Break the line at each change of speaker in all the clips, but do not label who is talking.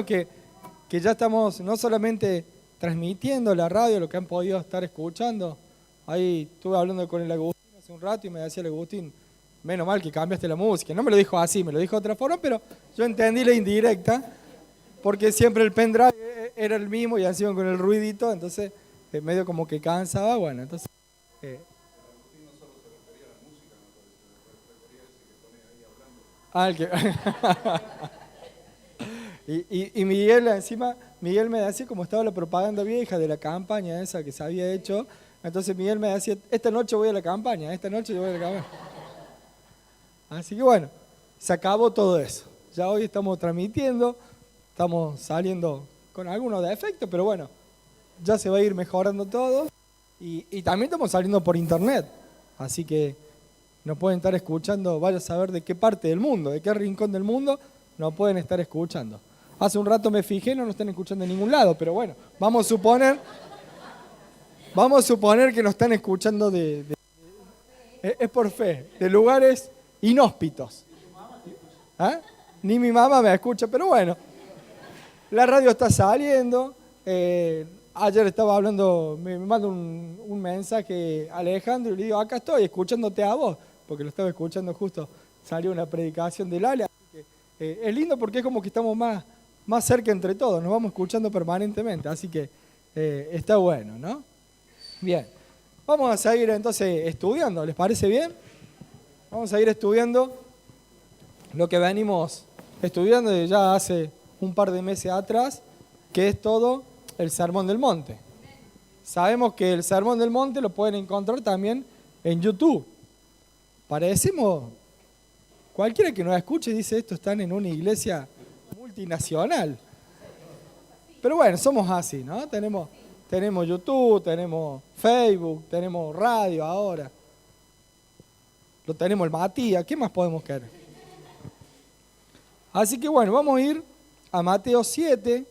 que ya estamos no solamente transmitiendo la radio, lo que han podido estar escuchando. Ahí estuve hablando con el Agustín hace un rato y me decía el Agustín, menos mal que cambiaste la música. No me lo dijo así, me lo dijo de otra forma, pero yo entendí la indirecta, porque siempre el pendrive era el mismo y encima con el ruidito, entonces medio como que cansaba, bueno, entonces... el que... Y Miguel, encima, Miguel me decía, como estaba la propaganda vieja de la campaña esa que se había hecho, entonces Miguel me decía, esta noche voy a la campaña, esta noche yo voy a la campaña. Así que bueno, se acabó todo eso. Ya hoy estamos transmitiendo, estamos saliendo con algunos defectos, pero bueno, ya se va a ir mejorando todo. Y también estamos saliendo por internet, así que nos pueden estar escuchando, vaya a saber de qué parte del mundo, de qué rincón del mundo nos pueden estar escuchando. Hace un rato me fijé, no nos están escuchando en ningún lado, pero bueno, vamos a suponer que nos están escuchando es por fe, de lugares inhóspitos. ¿Ah? Ni mi mamá me escucha, pero bueno, la radio está saliendo. Ayer estaba hablando, me manda un mensaje Alejandro y le digo, acá estoy escuchándote a vos, porque lo estaba escuchando justo, salió una predicación del Ale. Es lindo porque es como que estamos más cerca entre todos, nos vamos escuchando permanentemente, así que está bueno, ¿no? Bien, vamos a seguir entonces estudiando, ¿les parece bien? Vamos a ir estudiando lo que venimos estudiando desde ya hace un par de meses atrás, que es todo el Sermón del Monte. Sabemos que el Sermón del Monte lo pueden encontrar también en YouTube. Parecemos... Cualquiera que nos escuche dice, estos están en una iglesia multinacional. Pero bueno, somos así, ¿no? Tenemos YouTube, tenemos Facebook, tenemos radio ahora. Lo tenemos el Matías, ¿qué más podemos querer? Así que bueno, vamos a ir a Mateo 7.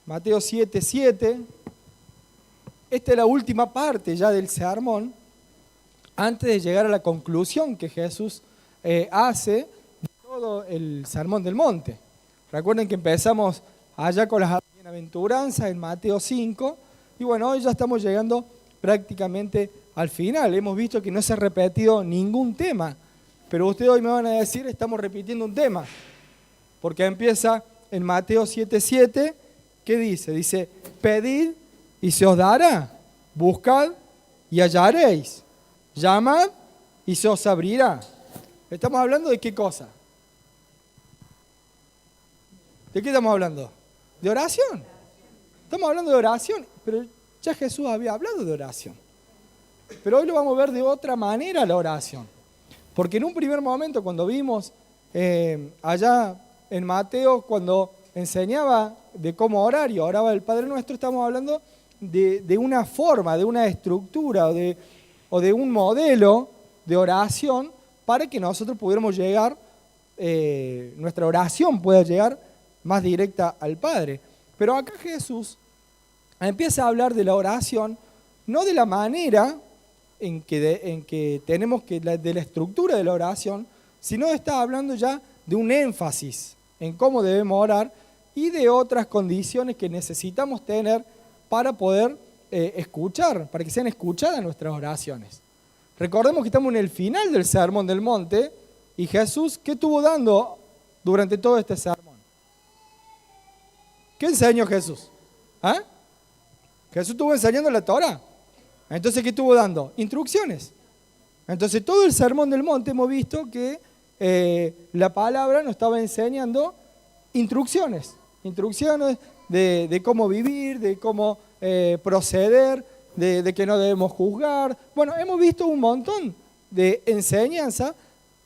Mateo 7:7. Esta es la última parte ya del sermón, antes de llegar a la conclusión que Jesús hace de todo el Sermón del Monte. Recuerden que empezamos allá con las bienaventuranzas en Mateo 5, y bueno, hoy ya estamos llegando prácticamente al final. Hemos visto que no se ha repetido ningún tema, pero ustedes hoy me van a decir, estamos repitiendo un tema, porque empieza en Mateo 7:7, ¿qué dice? Dice, pedid y se os dará, buscad y hallaréis, llamad y se os abrirá. ¿Estamos hablando de qué cosa? ¿De qué estamos hablando? ¿De oración? Estamos hablando de oración, pero ya Jesús había hablado de oración. Pero hoy lo vamos a ver de otra manera la oración. Porque en un primer momento, cuando vimos allá en Mateo, cuando enseñaba de cómo orar y oraba el Padre Nuestro, estamos hablando de una forma, de una estructura o de un modelo de oración para que nosotros pudiéramos llegar, nuestra oración pueda llegar más directa al Padre. Pero acá Jesús empieza a hablar de la oración, no de la manera en que tenemos de la estructura de la oración, sino está hablando ya de un énfasis en cómo debemos orar y de otras condiciones que necesitamos tener para poder escuchar, para que sean escuchadas nuestras oraciones. Recordemos que estamos en el final del Sermón del Monte y Jesús, ¿qué estuvo dando durante todo este sermón? ¿Qué enseñó Jesús? ¿Ah? Jesús estuvo enseñando la Torá. Entonces, ¿qué estuvo dando? Instrucciones. Entonces, todo el Sermón del Monte hemos visto que la palabra nos estaba enseñando instrucciones. Instrucciones de cómo vivir, de cómo proceder, de que no debemos juzgar. Bueno, hemos visto un montón de enseñanza,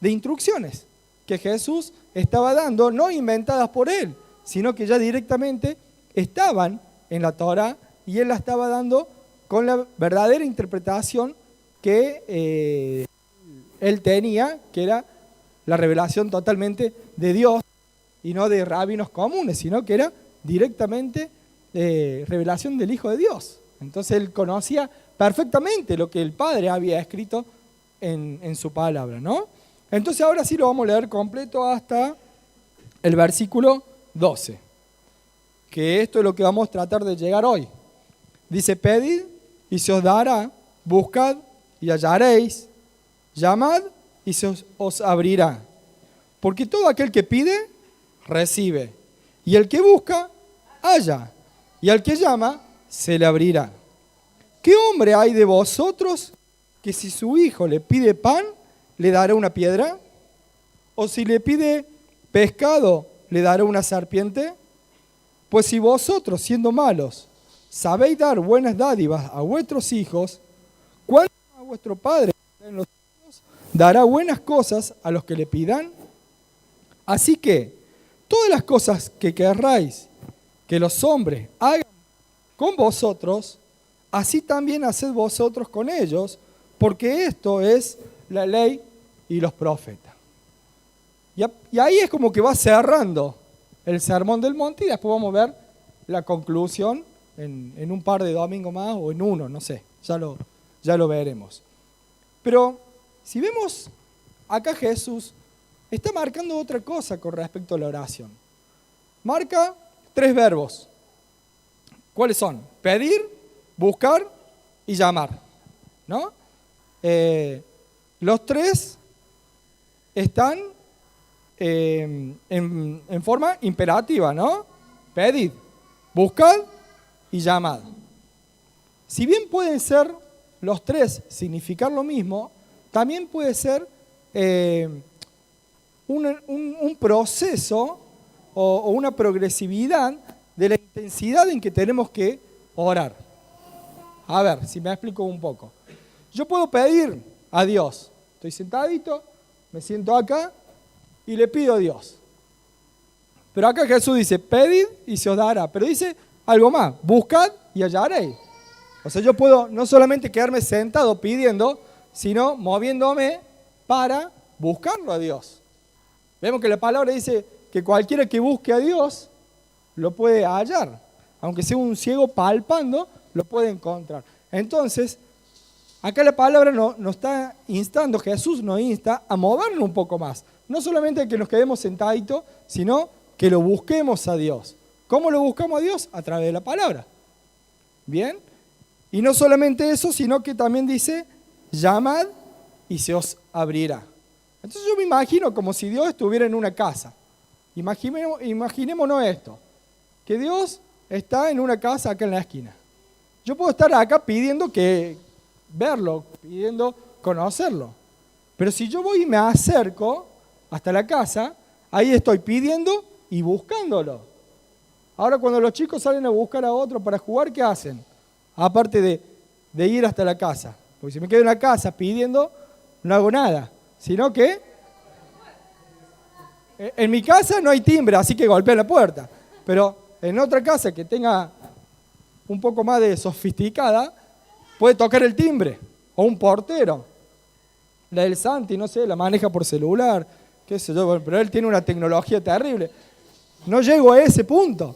de instrucciones que Jesús estaba dando, no inventadas por él, sino que ya directamente estaban en la Torá y él la estaba dando con la verdadera interpretación que él tenía, que era la revelación totalmente de Dios y no de rabinos comunes, sino que era directamente revelación del Hijo de Dios. Entonces él conocía perfectamente lo que el Padre había escrito en su palabra, ¿no? Entonces ahora sí lo vamos a leer completo hasta el versículo 12. Que esto es lo que vamos a tratar de llegar hoy. Dice, pedid y se os dará, buscad y hallaréis, llamad y se os abrirá. Porque todo aquel que pide, recibe. Y el que busca, halla. Y al que llama, se le abrirá. ¿Qué hombre hay de vosotros que si su hijo le pide pan, le dará una piedra? ¿O si le pide pescado, le dará una serpiente? Pues si vosotros, siendo malos, sabéis dar buenas dádivas a vuestros hijos, ¿cuánto a vuestro Padre en los cielos dará buenas cosas a los que le pidan? Así que, todas las cosas que querráis que los hombres hagan con vosotros, así también haced vosotros con ellos, porque esto es la ley y los profetas. Y ahí es como que va cerrando el Sermón del Monte y después vamos a ver la conclusión en un par de domingos más o en uno, no sé, ya lo veremos. Pero si vemos acá Jesús está marcando otra cosa con respecto a la oración. Marca 3 verbos. ¿Cuáles son? Pedir, buscar y llamar, ¿no? Los 3 están en forma imperativa, ¿no? Pedid, buscad y llamad. Si bien pueden ser los 3 significar lo mismo, también puede ser un proceso o una progresividad de la intensidad en que tenemos que orar. A ver, si me explico un poco. Yo puedo pedir a Dios. Estoy sentadito, me siento acá y le pido a Dios. Pero acá Jesús dice, pedid y se os dará. Pero dice algo más, buscad y hallaréis. O sea, yo puedo no solamente quedarme sentado pidiendo, sino moviéndome para buscarlo a Dios. Vemos que la palabra dice que cualquiera que busque a Dios lo puede hallar. Aunque sea un ciego palpando, lo puede encontrar. Entonces, acá la palabra nos está instando, Jesús nos insta a movernos un poco más. No solamente que nos quedemos sentaditos, sino que lo busquemos a Dios. ¿Cómo lo buscamos a Dios? A través de la palabra. ¿Bien? Y no solamente eso, sino que también dice, llamad y se os abrirá. Entonces yo me imagino como si Dios estuviera en una casa. Imaginémonos esto, que Dios está en una casa acá en la esquina. Yo puedo estar acá pidiendo verlo, pidiendo conocerlo. Pero si yo voy y me acerco hasta la casa, ahí estoy pidiendo y buscándolo. Ahora cuando los chicos salen a buscar a otro para jugar, ¿qué hacen? Aparte de ir hasta la casa. Porque si me quedo en la casa pidiendo, no hago nada. Sino que en mi casa no hay timbre, así que golpeo la puerta. Pero en otra casa que tenga un poco más de sofisticada, puede tocar el timbre. O un portero. La del Santi, no sé, la maneja por celular, qué sé yo, pero él tiene una tecnología terrible. No llego a ese punto.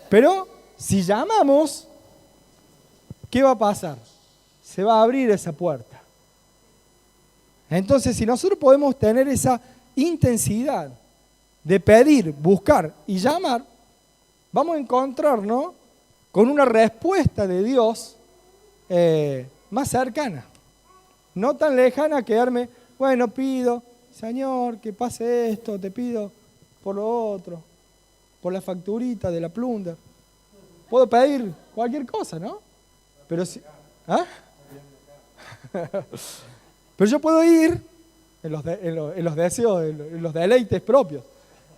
Pero si llamamos, ¿qué va a pasar? Se va a abrir esa puerta. Entonces, si nosotros podemos tener esa intensidad de pedir, buscar y llamar, vamos a encontrarnos con una respuesta de Dios más cercana. No tan lejana a quedarme, bueno, pido, Señor, que pase esto, te pido por lo otro, por la facturita de la plunda. Puedo pedir cualquier cosa, ¿no? Pero si... ¿Ah? Pero yo puedo ir en los deseos, en los deleites propios.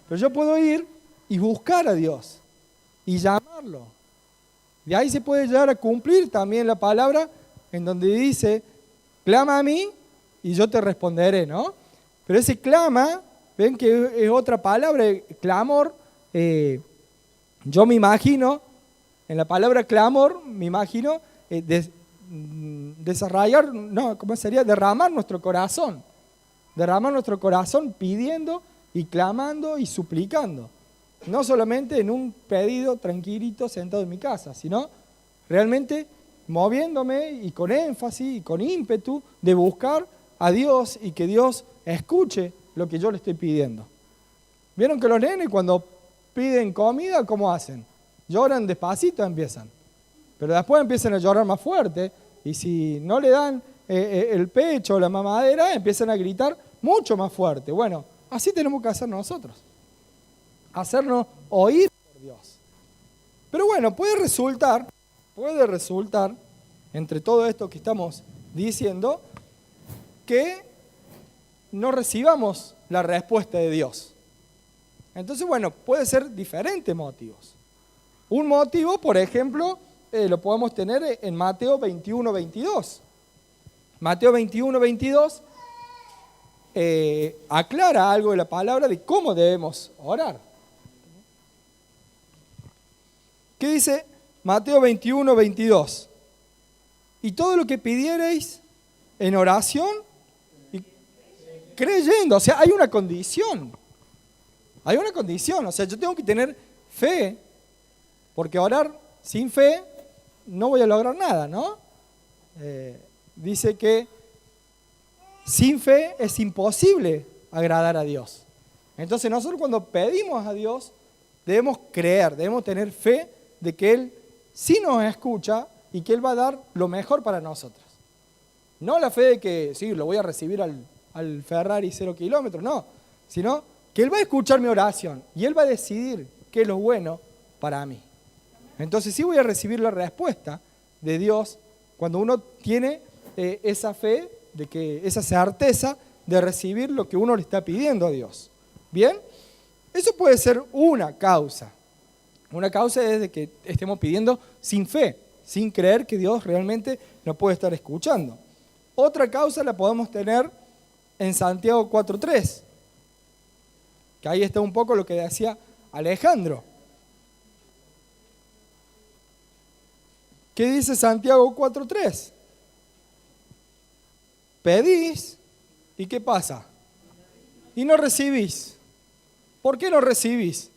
Pero yo puedo ir y buscar a Dios y llamarlo. De ahí se puede llegar a cumplir también la palabra en donde dice, clama a mí y yo te responderé, ¿no? Pero ese clama, ven que es otra palabra, clamor. Yo me imagino, en la palabra clamor, me imagino desarrollar, no, ¿cómo sería? Derramar nuestro corazón pidiendo y clamando y suplicando. No solamente en un pedido tranquilito sentado en mi casa, sino realmente moviéndome y con énfasis y con ímpetu de buscar a Dios y que Dios escuche lo que yo le estoy pidiendo. Vieron que los nenes cuando piden comida, ¿cómo hacen? Lloran despacito, empiezan. Pero después empiezan a llorar más fuerte. Y si no le dan el pecho o la mamadera, empiezan a gritar mucho más fuerte. Bueno, así tenemos que hacer nosotros. Hacernos oír por Dios. Pero bueno, puede resultar, entre todo esto que estamos diciendo, que no recibamos la respuesta de Dios. Entonces, bueno, puede ser diferentes motivos. Un motivo, por ejemplo, lo podemos tener en Mateo 21, 22. Mateo 21, 22 aclara algo de la palabra de cómo debemos orar. ¿Qué dice Mateo 21, 22? Y todo lo que pidiereis en oración, y creyendo, o sea, hay una condición. Hay una condición, o sea, yo tengo que tener fe, porque orar sin fe no voy a lograr nada, ¿no? Dice que sin fe es imposible agradar a Dios. Entonces nosotros cuando pedimos a Dios debemos creer, debemos tener fe de que Él sí nos escucha y que Él va a dar lo mejor para nosotros. No la fe de que sí, lo voy a recibir al Ferrari 0 kilómetros, no, sino que Él va a escuchar mi oración y Él va a decidir qué es lo bueno para mí. Entonces sí voy a recibir la respuesta de Dios cuando uno tiene esa fe, de que esa certeza de recibir lo que uno le está pidiendo a Dios. ¿Bien? Eso puede ser una causa. Una causa es de que estemos pidiendo sin fe, sin creer que Dios realmente nos puede estar escuchando. Otra causa la podemos tener en Santiago 4:3, que ahí está un poco lo que decía Alejandro. ¿Qué dice Santiago 4:3? Pedís, ¿y qué pasa? Y no recibís. ¿Por qué no recibís?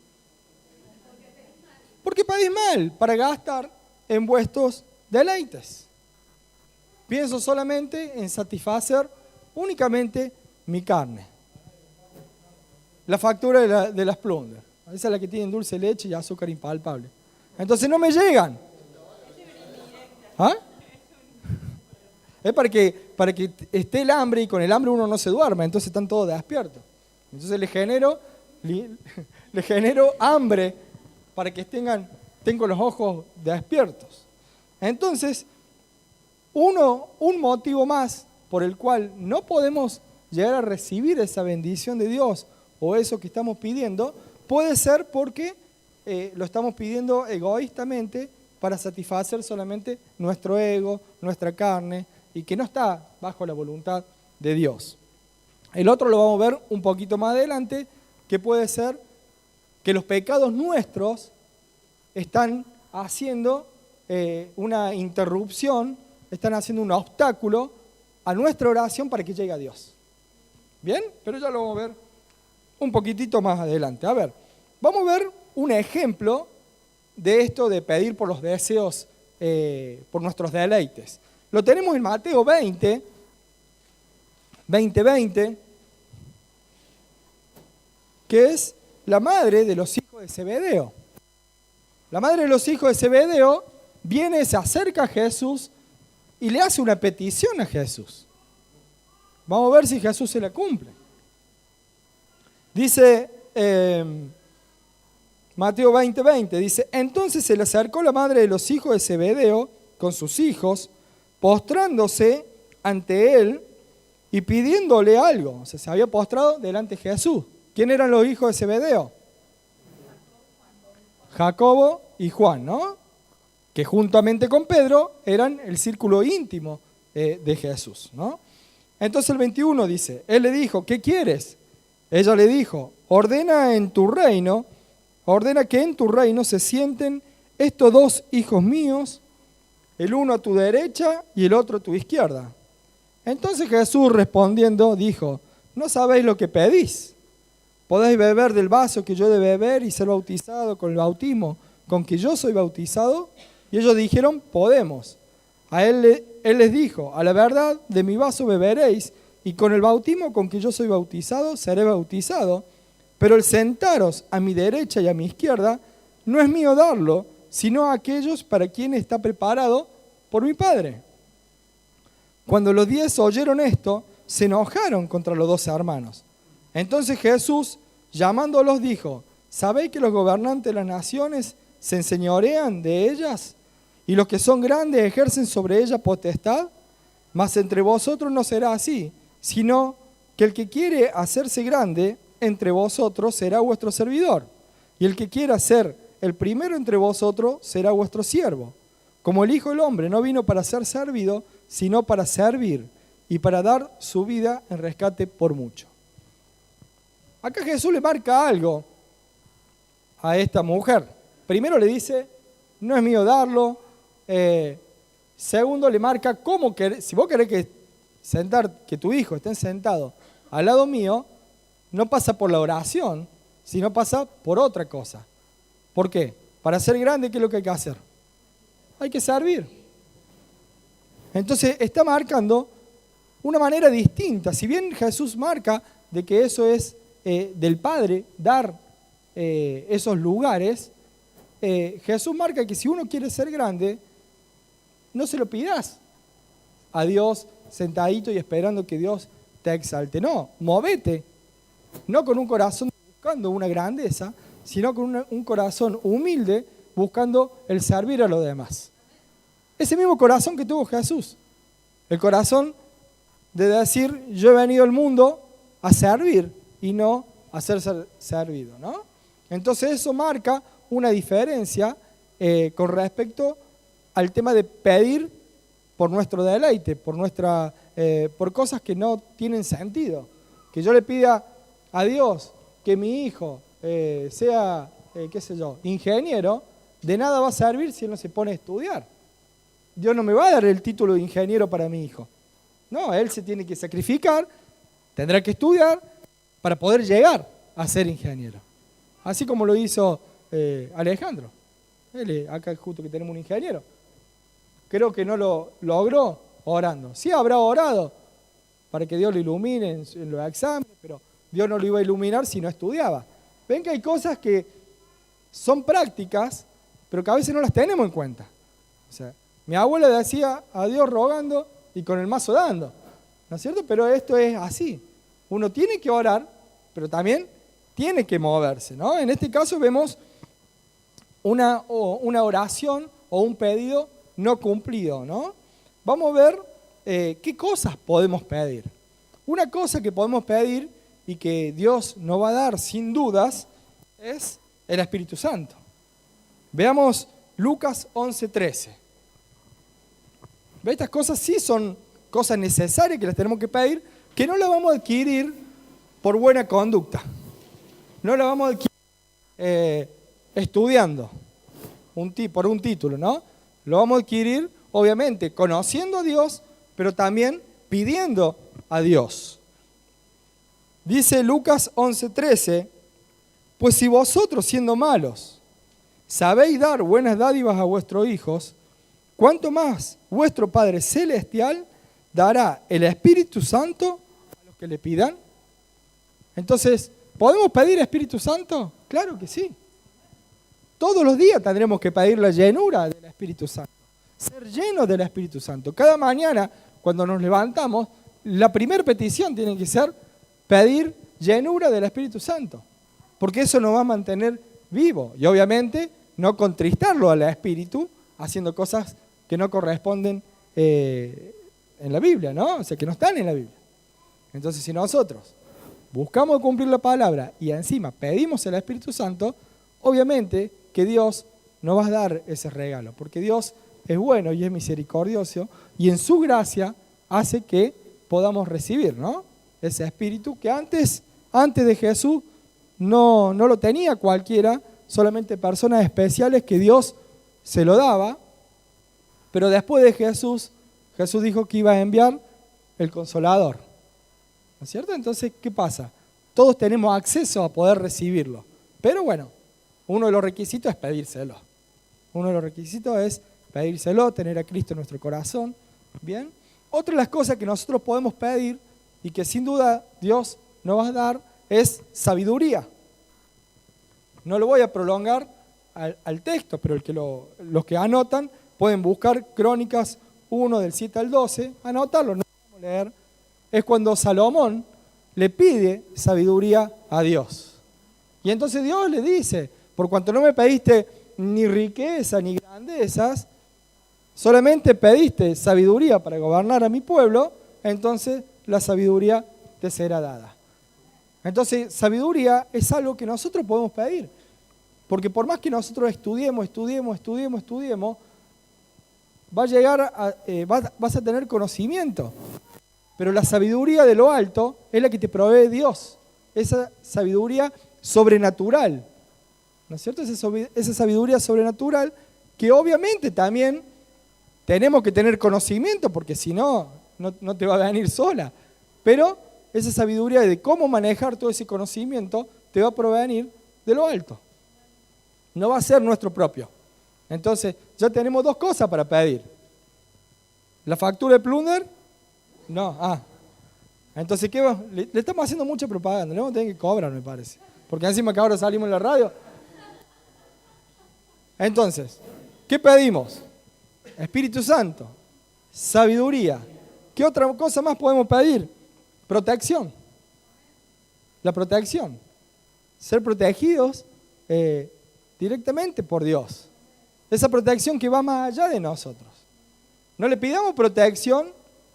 Porque pedís mal para gastar en vuestros deleites. Pienso solamente en satisfacer únicamente mi carne. La factura de las Plunder. Esa es la que tiene dulce leche y azúcar impalpable. Entonces no me llegan. ¿Ah? Es para que esté el hambre y con el hambre uno no se duerma, entonces están todos despiertos. Entonces le genero hambre para que estén con los ojos despiertos. Entonces, un motivo más por el cual no podemos llegar a recibir esa bendición de Dios o eso que estamos pidiendo, puede ser porque lo estamos pidiendo egoístamente para satisfacer solamente nuestro ego, nuestra carne, y que no está bajo la voluntad de Dios. El otro lo vamos a ver un poquito más adelante, que puede ser que los pecados nuestros están haciendo una interrupción, están haciendo un obstáculo a nuestra oración para que llegue a Dios. ¿Bien? Pero ya lo vamos a ver un poquitito más adelante. A ver, vamos a ver un ejemplo de esto de pedir por los deseos, por nuestros deleites. Lo tenemos en Mateo 20, que es la madre de los hijos de Zebedeo. La madre de los hijos de Zebedeo viene, se acerca a Jesús y le hace una petición a Jesús. Vamos a ver si Jesús se la cumple. Dice Mateo 20, dice: entonces se le acercó la madre de los hijos de Zebedeo con sus hijos, postrándose ante él y pidiéndole algo. O sea, se había postrado delante de Jesús. ¿Quién eran los hijos de Zebedeo? Jacobo y Juan, ¿no? Que juntamente con Pedro eran el círculo íntimo de Jesús, ¿no? Entonces el 21 dice, él le dijo, ¿qué quieres? Ella le dijo, ordena que en tu reino se sienten estos dos hijos míos, el uno a tu derecha y el otro a tu izquierda. Entonces Jesús respondiendo dijo, ¿no sabéis lo que pedís? ¿Podéis beber del vaso que yo he de beber y ser bautizado con el bautismo con que yo soy bautizado? Y ellos dijeron, podemos. Él les dijo, a la verdad de mi vaso beberéis y con el bautismo con que yo soy bautizado seré bautizado, Pero el sentaros a mi derecha y a mi izquierda no es mío darlo, sino a aquellos para quienes está preparado por mi Padre. Cuando los 10 oyeron esto, se enojaron contra los 12 hermanos. Entonces Jesús, llamándolos, dijo: ¿sabéis que los gobernantes de las naciones se enseñorean de ellas? Y los que son grandes ejercen sobre ellas potestad. Mas entre vosotros no será así, sino que el que quiere hacerse grande entre vosotros será vuestro servidor. Y el que quiera ser el primero entre vosotros será vuestro siervo. Como el Hijo del Hombre no vino para ser servido, sino para servir y para dar su vida en rescate por mucho. Acá Jesús le marca algo a esta mujer. Primero le dice, no es mío darlo. Segundo le marca cómo querés, si vos querés que tu hijo esté sentado al lado mío, no pasa por la oración, sino pasa por otra cosa. ¿Por qué? Para ser grande, ¿qué es lo que hay que hacer? Hay que servir. Entonces está marcando una manera distinta. Si bien Jesús marca de que eso es del Padre, dar esos lugares, Jesús marca que si uno quiere ser grande, no se lo pidas a Dios sentadito y esperando que Dios te exalte. No, movete. No con un corazón buscando una grandeza, sino con un corazón humilde buscando el servir a los demás. Ese mismo corazón que tuvo Jesús. El corazón de decir, yo he venido al mundo a servir y no a ser servido, ¿no? Entonces eso marca una diferencia con respecto al tema de pedir por nuestro deleite, por cosas que no tienen sentido. Que yo le pida a Dios que mi hijo sea, ingeniero, de nada va a servir si él no se pone a estudiar. Dios no me va a dar el título de ingeniero para mi hijo. No, él se tiene que sacrificar, tendrá que estudiar para poder llegar a ser ingeniero. Así como lo hizo Alejandro. Acá justo que tenemos un ingeniero. Creo que no lo logró orando. Sí habrá orado para que Dios lo ilumine en los exámenes, pero Dios no lo iba a iluminar si no estudiaba. Ven que hay cosas que son prácticas, pero que a veces no las tenemos en cuenta. O sea, mi abuela decía a Dios rogando y con el mazo dando, ¿no es cierto? Pero esto es así. Uno tiene que orar, pero también tiene que moverse, ¿no? En este caso vemos una oración o un pedido no cumplido, ¿no? Vamos a ver qué cosas podemos pedir. Una cosa que podemos pedir y que Dios nos va a dar sin dudas es el Espíritu Santo. Veamos Lucas 11:13. Estas cosas sí son cosas necesarias que las tenemos que pedir, que no las vamos a adquirir por buena conducta. No las vamos a adquirir estudiando por un título, ¿no? Lo vamos a adquirir, obviamente, conociendo a Dios, pero también pidiendo a Dios. Dice Lucas 11:13, pues si vosotros siendo malos sabéis dar buenas dádivas a vuestros hijos, ¿cuánto más vuestro Padre Celestial dará el Espíritu Santo a los que le pidan? Entonces, ¿podemos pedir Espíritu Santo? Claro que sí. Todos los días tendremos que pedir la llenura del Espíritu Santo. Ser llenos del Espíritu Santo. Cada mañana, cuando nos levantamos, la primera petición tiene que ser pedir llenura del Espíritu Santo. Porque eso nos va a mantener vivos. Y obviamente, no contristarlo al Espíritu haciendo cosas que no corresponden en la Biblia, ¿no? O sea, que no están en la Biblia. Entonces, si nosotros buscamos cumplir la palabra y encima pedimos el Espíritu Santo, obviamente que Dios nos va a dar ese regalo, porque Dios es bueno y es misericordioso y en su gracia hace que podamos recibir, ¿no? Ese Espíritu que antes de Jesús no lo tenía cualquiera, solamente personas especiales que Dios se lo daba, pero después de Jesús dijo que iba a enviar el Consolador, ¿no es cierto? Entonces, ¿qué pasa? Todos tenemos acceso a poder recibirlo, pero bueno, uno de los requisitos es pedírselo. Uno de los requisitos es pedírselo, tener a Cristo en nuestro corazón, ¿bien? Otra de las cosas que nosotros podemos pedir y que sin duda Dios nos va a dar es sabiduría. No lo voy a prolongar al texto, pero los que anotan pueden buscar Crónicas 1 del 7 al 12, anotarlo, no vamos a leer. Es cuando Salomón le pide sabiduría a Dios. Y entonces Dios le dice, por cuanto no me pediste ni riqueza ni grandezas, solamente pediste sabiduría para gobernar a mi pueblo, entonces la sabiduría te será dada. Entonces, sabiduría es algo que nosotros podemos pedir. Porque por más que nosotros estudiemos, vas a tener conocimiento. Pero la sabiduría de lo alto es la que te provee Dios. Esa sabiduría sobrenatural. ¿No es cierto? Esa sabiduría sobrenatural que obviamente también tenemos que tener conocimiento, porque si no, no te va a venir sola. Pero esa sabiduría de cómo manejar todo ese conocimiento te va a provenir de lo alto. No va a ser nuestro propio. Entonces, ya tenemos dos cosas para pedir. ¿La factura de Plunder? No. Entonces, ¿qué va? Le estamos haciendo mucha propaganda. Le vamos a tener que cobrar, me parece. Porque encima que ahora salimos en la radio. Entonces, ¿qué pedimos? Espíritu Santo, sabiduría. ¿Qué otra cosa más podemos pedir? Protección. La protección. Ser protegidos directamente por Dios. Esa protección que va más allá de nosotros. No le pidamos protección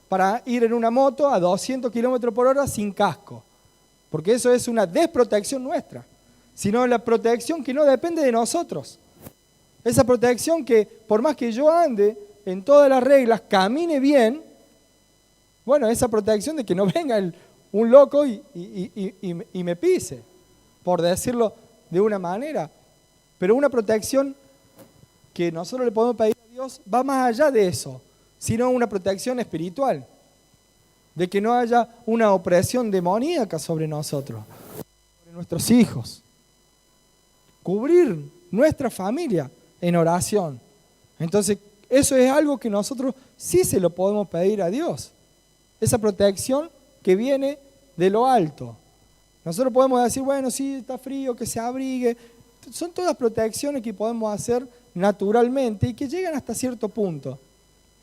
para ir en una moto a 200 kilómetros por hora sin casco, porque eso es una desprotección nuestra, sino la protección que no depende de nosotros. Esa protección que por más que yo ande en todas las reglas, camine bien, bueno, esa protección de que no venga un loco y me pise, por decirlo de una manera. Pero una protección que nosotros le podemos pedir a Dios va más allá de eso, sino una protección espiritual, de que no haya una opresión demoníaca sobre nosotros, sobre nuestros hijos. Cubrir nuestra familia en oración. Entonces, eso es algo que nosotros sí se lo podemos pedir a Dios. Esa protección que viene de lo alto. Nosotros podemos decir, bueno, sí, está frío, que se abrigue. Son todas protecciones que podemos hacer naturalmente y que llegan hasta cierto punto.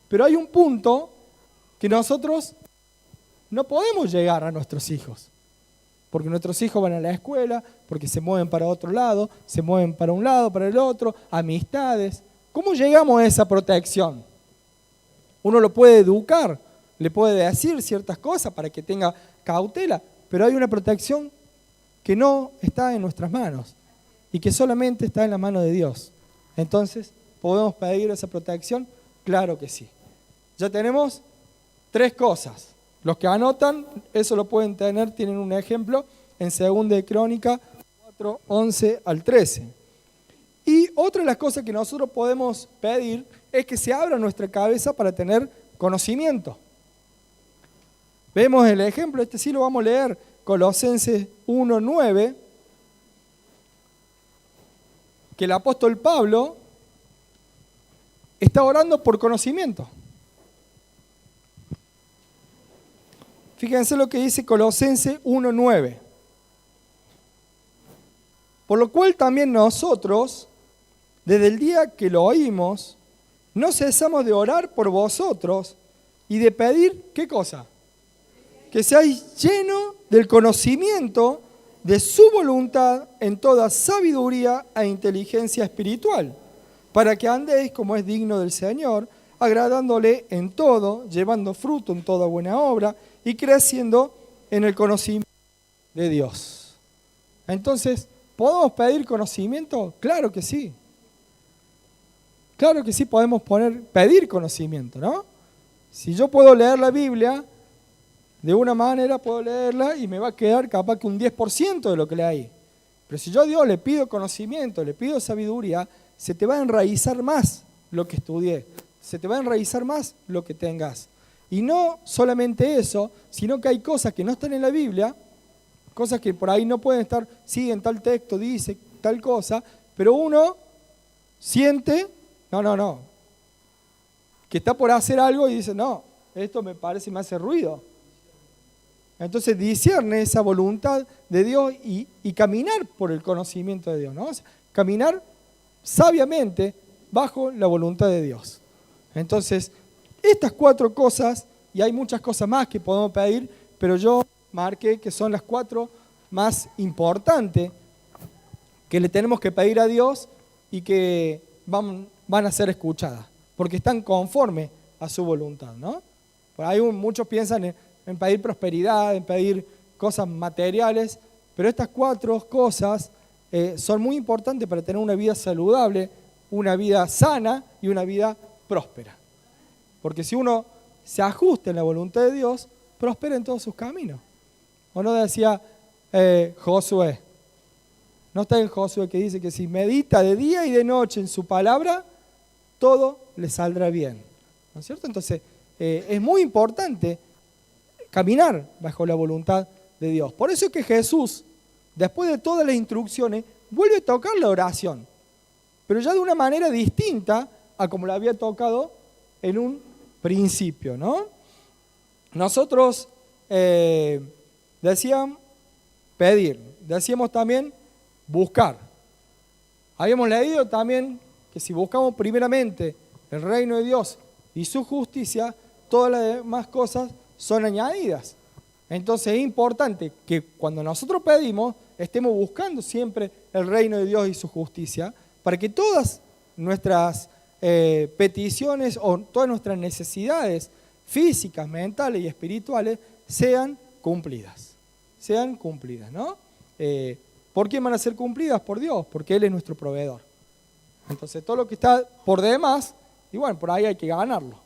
Pero hay un punto que nosotros no podemos llegar a nuestros hijos. Porque nuestros hijos van a la escuela, porque se mueven para otro lado, se mueven para un lado, para el otro, amistades. ¿Cómo llegamos a esa protección? Uno lo puede educar, le puede decir ciertas cosas para que tenga cautela, pero hay una protección que no está en nuestras manos y que solamente está en la mano de Dios. Entonces, ¿podemos pedir esa protección? Claro que sí. Ya tenemos 3 cosas. Los que anotan, eso lo pueden tener, tienen un ejemplo en 2 de Crónica 4, 11 al 13. Y otra de las cosas que nosotros podemos pedir es que se abra nuestra cabeza para tener conocimiento. Vemos el ejemplo, este sí lo vamos a leer, Colosenses 1, 9, que el apóstol Pablo está orando por conocimiento. Fíjense lo que dice Colosenses 1:9. Por lo cual también nosotros, desde el día que lo oímos, no cesamos de orar por vosotros y de pedir, ¿qué cosa? Que seáis llenos del conocimiento de su voluntad en toda sabiduría e inteligencia espiritual, para que andéis como es digno del Señor, agradándole en todo, llevando fruto en toda buena obra y creciendo en el conocimiento de Dios. Entonces, ¿podemos pedir conocimiento? Claro que sí. Claro que sí podemos pedir conocimiento, ¿no? Si yo puedo leer la Biblia, de una manera puedo leerla y me va a quedar capaz que un 10% de lo que leí. Pero si yo a Dios le pido conocimiento, le pido sabiduría, se te va a enraizar más lo que estudié, se te va a enraizar más lo que tengas. Y no solamente eso, sino que hay cosas que no están en la Biblia, cosas que por ahí no pueden estar, sí, en tal texto dice tal cosa, pero uno siente, no, que está por hacer algo y dice, no, esto me parece, me hace ruido. Entonces discierne esa voluntad de Dios y caminar por el conocimiento de Dios, ¿no? O sea, caminar sabiamente bajo la voluntad de Dios. Entonces, estas 4 cosas, y hay muchas cosas más que podemos pedir, pero yo marqué que son las 4 más importantes que le tenemos que pedir a Dios y que van a ser escuchadas, porque están conformes a su voluntad, ¿no? Por ahí muchos piensan en pedir prosperidad, en pedir cosas materiales, pero estas 4 cosas son muy importantes para tener una vida saludable, una vida sana y una vida próspera. Porque si uno se ajusta en la voluntad de Dios, prospera en todos sus caminos. ¿O no decía Josué? ¿No está en Josué que dice que si medita de día y de noche en su palabra, todo le saldrá bien? ¿No es cierto? Entonces, es muy importante caminar bajo la voluntad de Dios. Por eso es que Jesús, después de todas las instrucciones, vuelve a tocar la oración, pero ya de una manera distinta a como la había tocado en un principio, ¿no? Nosotros decíamos pedir, decíamos también buscar. Habíamos leído también que si buscamos primeramente el reino de Dios y su justicia, todas las demás cosas son añadidas. Entonces es importante que cuando nosotros pedimos, estemos buscando siempre el reino de Dios y su justicia, para que todas nuestras peticiones o todas nuestras necesidades físicas, mentales y espirituales sean cumplidas. Sean cumplidas, ¿no? ¿Por qué van a ser cumplidas? Por Dios, porque Él es nuestro proveedor. Entonces todo lo que está por demás, y bueno, por ahí hay que ganarlo.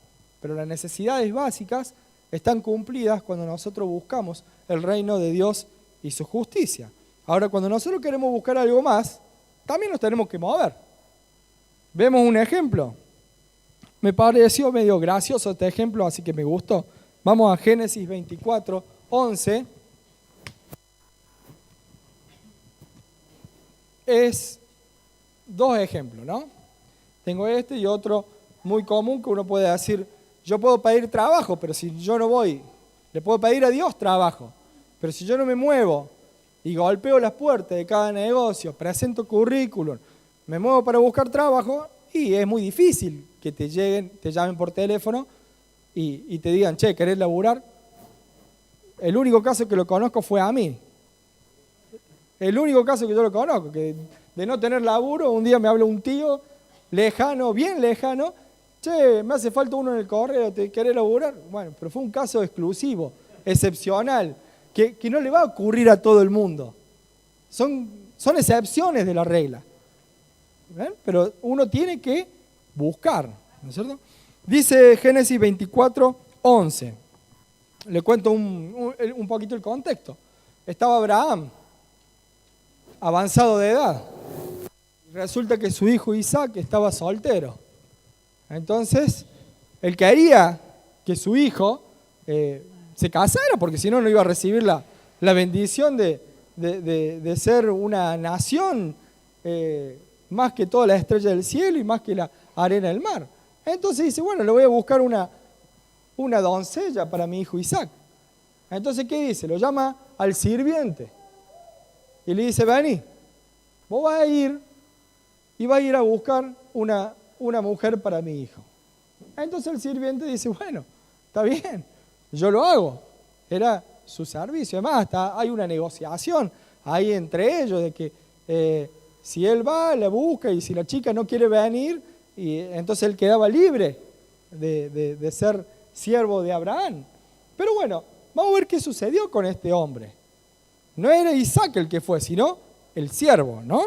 Pero las necesidades básicas están cumplidas cuando nosotros buscamos el reino de Dios y su justicia. Ahora, cuando nosotros queremos buscar algo más, también nos tenemos que mover. Vemos un ejemplo. Me pareció medio gracioso este ejemplo, así que me gustó. Vamos a Génesis 24, 11. Es 2 ejemplos, ¿no? Tengo este y otro muy común que uno puede decir, yo puedo pedir trabajo, pero si yo no voy, le puedo pedir a Dios trabajo, pero si yo no me muevo y golpeo las puertas de cada negocio, presento currículum, me muevo para buscar trabajo, y es muy difícil que te llamen por teléfono y te digan, che, ¿querés laburar? El único caso que lo conozco fue a mí. El único caso que yo lo conozco, que de no tener laburo, un día me habla un tío lejano, bien lejano, che, me hace falta uno en el correo, ¿te querés laburar? Bueno, pero fue un caso exclusivo, excepcional, que no le va a ocurrir a todo el mundo. Son excepciones de la regla. ¿Ven? Pero uno tiene que buscar, ¿no es cierto? Dice Génesis 24, 11. Le cuento un poquito el contexto. Estaba Abraham, avanzado de edad. Resulta que su hijo Isaac estaba soltero. Entonces, él quería que su hijo se casara, porque si no, no iba a recibir la bendición de ser una nación más que todas las estrellas del cielo y más que la arena del mar. Entonces dice, bueno, le voy a buscar una doncella para mi hijo Isaac. Entonces, ¿qué dice? Lo llama al sirviente y le dice, vení, vos vas a ir y vas a ir a buscar una mujer para mi hijo. Entonces el sirviente dice, bueno, está bien, yo lo hago. Era su servicio. Además, hay una negociación ahí entre ellos de que si él va, la busca, y si la chica no quiere venir, y entonces él quedaba libre de ser siervo de Abraham. Pero bueno, vamos a ver qué sucedió con este hombre. No era Isaac el que fue, sino el siervo, ¿no?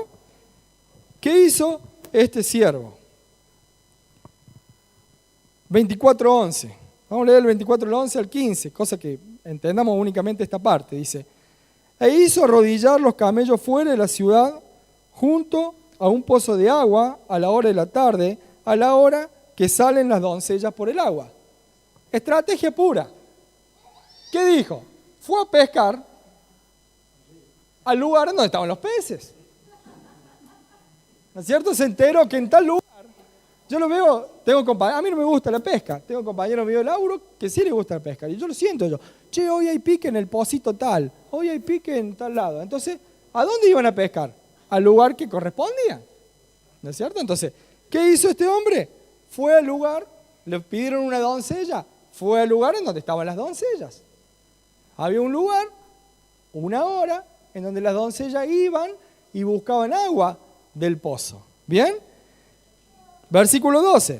¿Qué hizo este siervo? 24:11. Vamos a leer el 24:11 al 15, cosa que entendamos únicamente esta parte. Dice, e hizo arrodillar los camellos fuera de la ciudad, junto a un pozo de agua, a la hora de la tarde, a la hora que salen las doncellas por el agua. Estrategia pura. ¿Qué dijo? Fue a pescar al lugar donde estaban los peces. ¿No es cierto? Se enteró que en tal lugar, yo lo veo, a mí no me gusta la pesca, tengo compañeros míos de laburo que sí les gusta la pesca, y yo lo siento, che, che, hoy hay pique en el pocito tal, hoy hay pique en tal lado. Entonces, ¿a dónde iban a pescar? Al lugar que correspondía, ¿no es cierto? Entonces, ¿qué hizo este hombre? Fue al lugar, le pidieron una doncella, fue al lugar en donde estaban las doncellas. Había un lugar, una hora, en donde las doncellas iban y buscaban agua del pozo. ¿Bien? Versículo 12.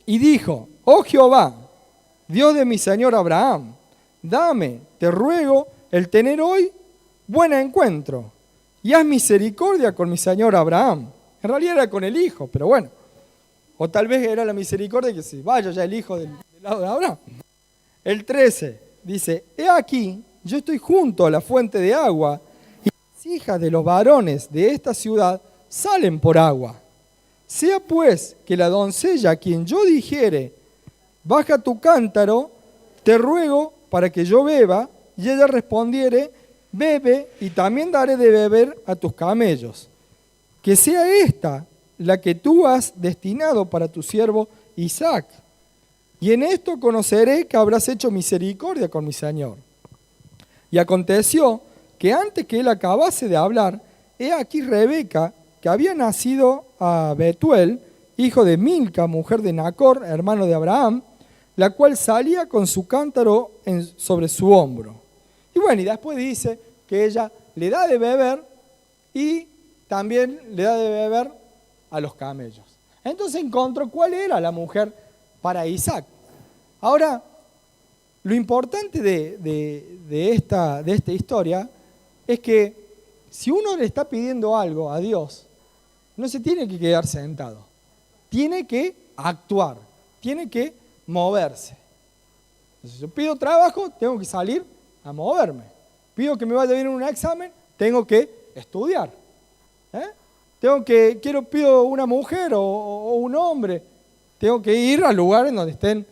Y dijo, oh Jehová, Dios de mi señor Abraham, dame, te ruego, el tener hoy buen encuentro, y haz misericordia con mi señor Abraham. En realidad era con el hijo, pero bueno. O tal vez era la misericordia que se vaya ya el hijo del lado de Abraham. El 13 dice, he aquí, yo estoy junto a la fuente de agua, y las hijas de los varones de esta ciudad salen por agua. Sea pues que la doncella a quien yo dijere, baja tu cántaro, te ruego para que yo beba, y ella respondiere, bebe, y también daré de beber a tus camellos. Que sea esta la que tú has destinado para tu siervo Isaac. Y en esto conoceré que habrás hecho misericordia con mi señor. Y aconteció que antes que él acabase de hablar, he aquí Rebeca, que había nacido a Betuel, hijo de Milca, mujer de Nacor, hermano de Abraham, la cual salía con su cántaro sobre su hombro. Y bueno, y después dice que ella le da de beber y también le da de beber a los camellos. Entonces encontró cuál era la mujer para Isaac. Ahora, lo importante de esta historia es que si uno le está pidiendo algo a Dios, no se tiene que quedar sentado. Tiene que actuar, tiene que moverse. Entonces, yo pido trabajo, tengo que salir a moverme. Pido que me vaya bien en un examen, tengo que estudiar. Pido una mujer o un hombre, tengo que ir al lugar en donde estén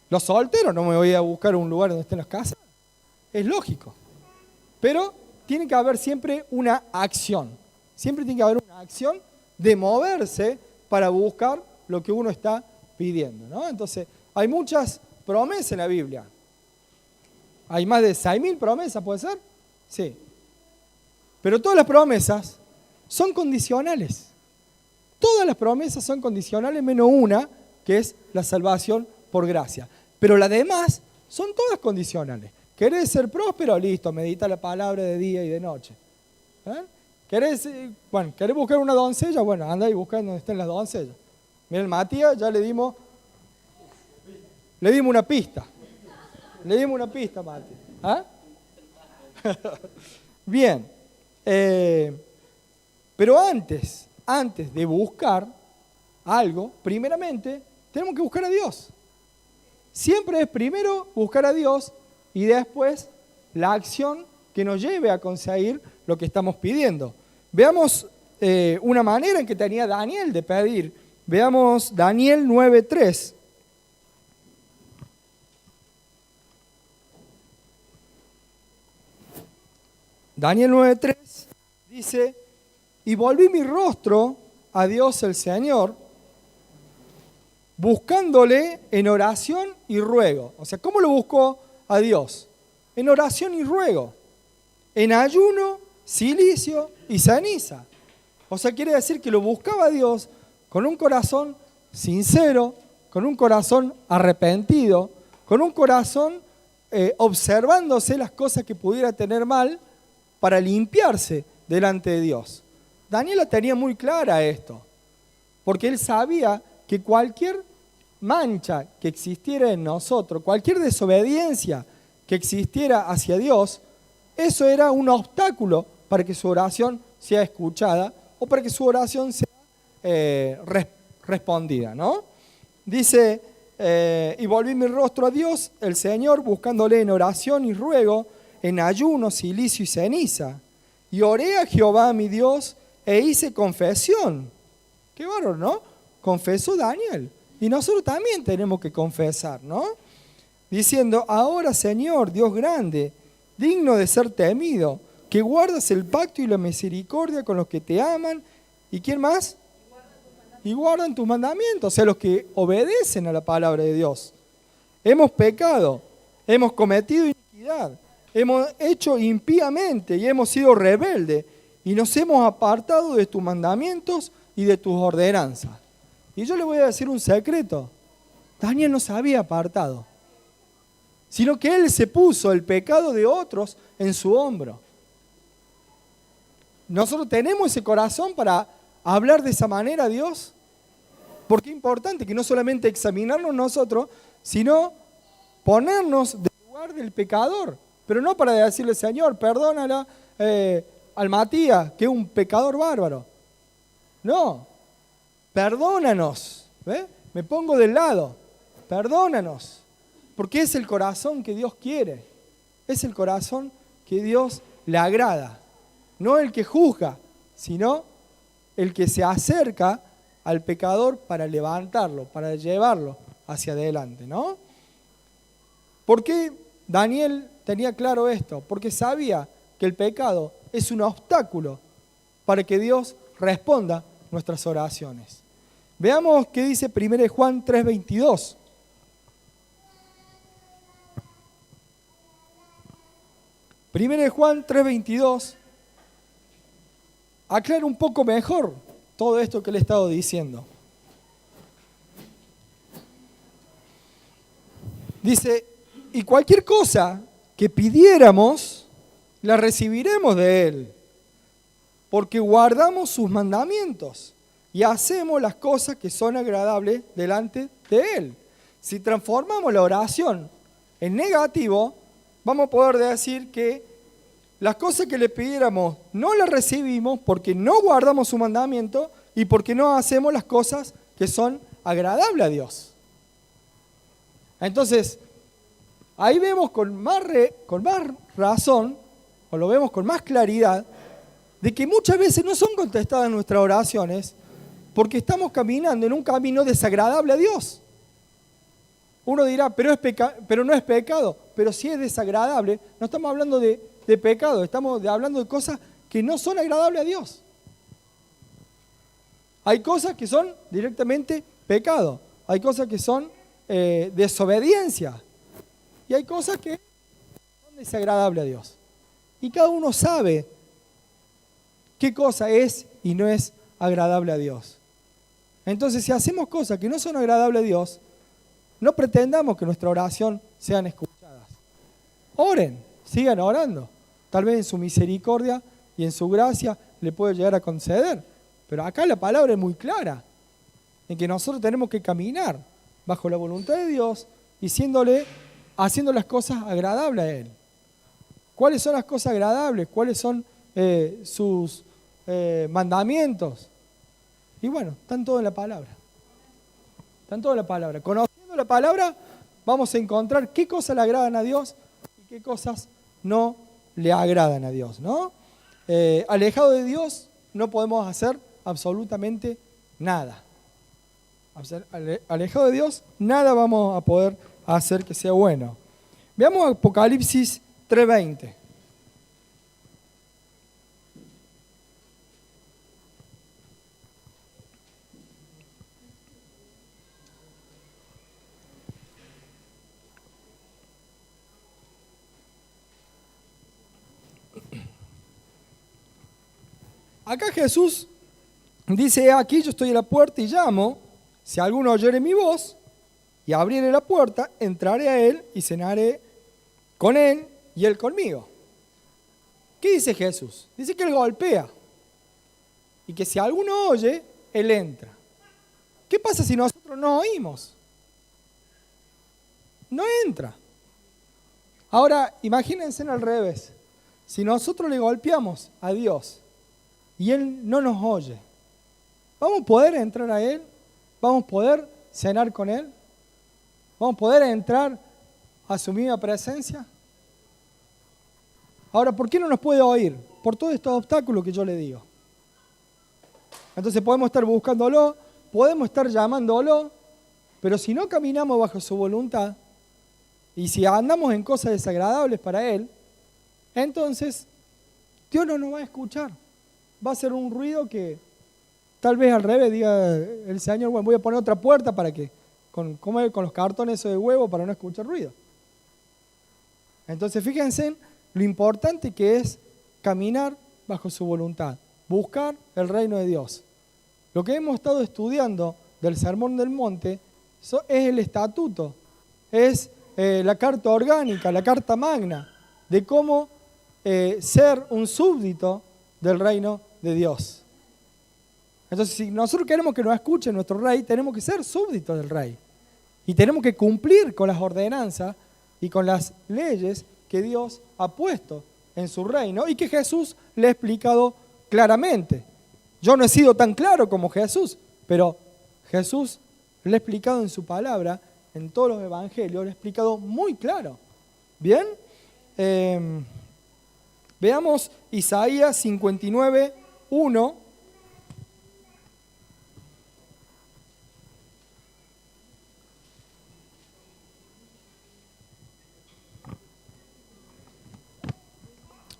los solteros, no me voy a buscar un lugar donde estén las casas. Es lógico. Pero tiene que haber siempre una acción. Siempre tiene que haber una acción de moverse para buscar lo que uno está pidiendo, ¿no? Entonces, hay muchas promesas en la Biblia. Hay más de 6.000 promesas, ¿puede ser? Sí. Pero todas las promesas son condicionales. Todas las promesas son condicionales, menos una, que es la salvación por gracia. Pero las demás son todas condicionales. ¿Querés ser próspero? Listo, medita la palabra de día y de noche. ¿Querés buscar una doncella? Bueno, anda y busca donde estén las doncellas. Miren, Matías, ya le dimos una pista. Le dimos una pista, Matías. ¿Ah? Bien. Pero antes de buscar algo, primeramente, tenemos que buscar a Dios. Siempre es primero buscar a Dios y después la acción que nos lleve a conseguir lo que estamos pidiendo. Veamos una manera en que tenía Daniel de pedir. Veamos Daniel 9:3. Daniel 9:3 dice, y volví mi rostro a Dios el Señor, buscándole en oración y ruego. O sea, ¿cómo lo buscó a Dios? En oración y ruego, en ayuno, cilicio y ceniza. O sea, quiere decir que lo buscaba a Dios con un corazón sincero, con un corazón arrepentido, con un corazón observándose las cosas que pudiera tener mal para limpiarse delante de Dios. Daniel la tenía muy clara esto, porque él sabía que cualquier mancha que existiera en nosotros, cualquier desobediencia que existiera hacia Dios, eso era un obstáculo para que su oración sea escuchada o para que su oración sea respondida, ¿no? Dice, y volví mi rostro a Dios, el Señor, buscándole en oración y ruego, en ayuno, cilicio y ceniza. Y oré a Jehová mi Dios e hice confesión. Qué bárbaro, ¿no? Confesó Daniel. Y nosotros también tenemos que confesar, ¿no? Diciendo, ahora Señor, Dios grande, digno de ser temido, que guardas el pacto y la misericordia con los que te aman. ¿Y quién más? Y guardan tus mandamientos, o sea, los que obedecen a la palabra de Dios. Hemos pecado, hemos cometido iniquidad iniquidad, hemos hecho impíamente y hemos sido rebeldes y nos hemos apartado de tus mandamientos y de tus ordenanzas. Y yo le voy a decir un secreto. Daniel no se había apartado, sino que él se puso el pecado de otros en su hombro. Nosotros tenemos ese corazón para hablar de esa manera a Dios, porque es importante que no solamente examinarnos nosotros, sino ponernos del lugar del pecador, pero no para decirle, Señor, perdónala al Matías, que es un pecador bárbaro. No, perdónanos, ¿ve? Me pongo del lado, perdónanos, porque es el corazón que Dios quiere, es el corazón que Dios le agrada, no el que juzga, sino el que se acerca al pecador para levantarlo, para llevarlo hacia adelante, ¿no? ¿Por qué Daniel tenía claro esto? Porque sabía que el pecado es un obstáculo para que Dios responda nuestras oraciones. Veamos qué dice 1 Juan 3:22. 1 Juan 3:22 aclara un poco mejor todo esto que le he estado diciendo. Dice, y cualquier cosa que pidiéramos, la recibiremos de Él, porque guardamos sus mandamientos y hacemos las cosas que son agradables delante de Él. Si transformamos la oración en negativo, vamos a poder decir que las cosas que le pidiéramos no las recibimos porque no guardamos su mandamiento y porque no hacemos las cosas que son agradables a Dios. Entonces, ahí vemos con más razón, o lo vemos con más claridad, de que muchas veces no son contestadas nuestras oraciones porque estamos caminando en un camino desagradable a Dios. Uno dirá, pero no es pecado. Pero si es desagradable, no estamos hablando de pecado, estamos hablando de cosas que no son agradables a Dios. Hay cosas que son directamente pecado, hay cosas que son desobediencia y hay cosas que son desagradables a Dios. Y cada uno sabe qué cosa es y no es agradable a Dios. Entonces, si hacemos cosas que no son agradables a Dios, no pretendamos que nuestra oración sean escuchadas. Oren, sigan orando. Tal vez en su misericordia y en su gracia le puede llegar a conceder. Pero acá la palabra es muy clara, en que nosotros tenemos que caminar bajo la voluntad de Dios y haciendo las cosas agradables a Él. ¿Cuáles son las cosas agradables? ¿Cuáles son sus mandamientos? Y bueno, están todo en la palabra. Están todo en la palabra. Conociendo la palabra, vamos a encontrar qué cosas le agradan a Dios y qué cosas no le agradan a Dios, ¿no? Alejado de Dios no podemos hacer absolutamente nada. Alejado de Dios, nada vamos a poder hacer que sea bueno. Veamos Apocalipsis 3:20. Acá Jesús dice, aquí yo estoy a la puerta y llamo, si alguno oyere mi voz y abriere la puerta, entraré a él y cenaré con él y él conmigo. ¿Qué dice Jesús? Dice que él golpea y que si alguno oye, él entra. ¿Qué pasa si nosotros no oímos? No entra. Ahora, imagínense al revés. Si nosotros le golpeamos a Dios y Él no nos oye, ¿vamos a poder entrar a Él? ¿Vamos a poder cenar con Él? ¿Vamos a poder entrar a su misma presencia? Ahora, ¿por qué no nos puede oír? Por todos estos obstáculos que yo le digo. Entonces podemos estar buscándolo, podemos estar llamándolo, pero si no caminamos bajo su voluntad y si andamos en cosas desagradables para Él, entonces Dios no nos va a escuchar. Va a ser un ruido que tal vez al revés diga el Señor, bueno, voy a poner otra puerta para que, con los cartones de huevo para no escuchar ruido. Entonces fíjense lo importante que es caminar bajo su voluntad, buscar el reino de Dios. Lo que hemos estado estudiando del Sermón del Monte es el estatuto, es la carta orgánica, la carta magna, de cómo ser un súbdito del reino de Dios. Entonces, si nosotros queremos que nos escuche nuestro rey, tenemos que ser súbditos del rey. Y tenemos que cumplir con las ordenanzas y con las leyes que Dios ha puesto en su reino y que Jesús le ha explicado claramente. Yo no he sido tan claro como Jesús, pero Jesús le ha explicado en su palabra, en todos los evangelios, le ha explicado muy claro. ¿Bien? Veamos Isaías 59, 1.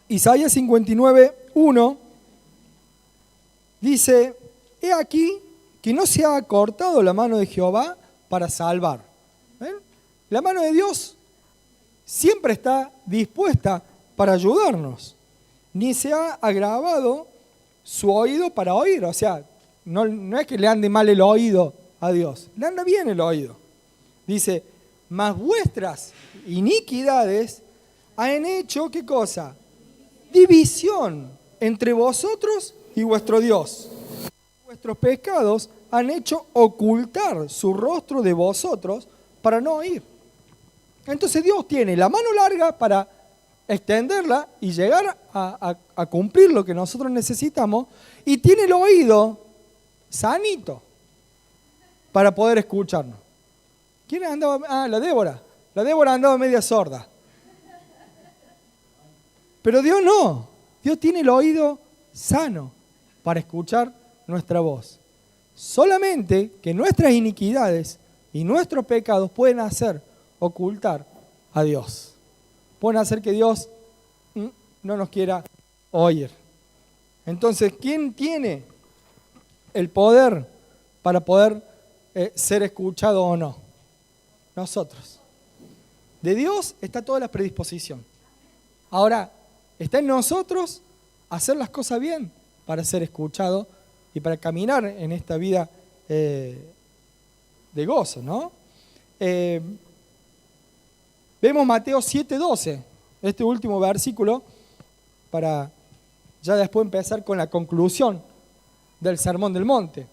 Isaías 59, 1 dice: he aquí que no se ha acortado la mano de Jehová para salvar. ¿Ven? La mano de Dios siempre está dispuesta para ayudarnos. Ni se ha agravado su oído para oír. O sea, no es que le ande mal el oído a Dios, le anda bien el oído. Dice: mas vuestras iniquidades han hecho, ¿qué cosa? División entre vosotros y vuestro Dios. Vuestros pecados han hecho ocultar su rostro de vosotros para no oír. Entonces Dios tiene la mano larga para extenderla y llegar a cumplir lo que nosotros necesitamos, y tiene el oído sanito para poder escucharnos. ¿Quién andaba? Ah, la Débora. La Débora andaba media sorda. Pero Dios no. Dios tiene el oído sano para escuchar nuestra voz. Solamente que nuestras iniquidades y nuestros pecados pueden hacer ocultar a Dios. Pueden hacer que Dios no nos quiera oír. Entonces, ¿quién tiene el poder para poder ser escuchado o no? Nosotros. De Dios está toda la predisposición. Ahora, está en nosotros hacer las cosas bien para ser escuchado y para caminar en esta vida de gozo, ¿no? Vemos Mateo 7:12, este último versículo, para ya después empezar con la conclusión del Sermón del Monte.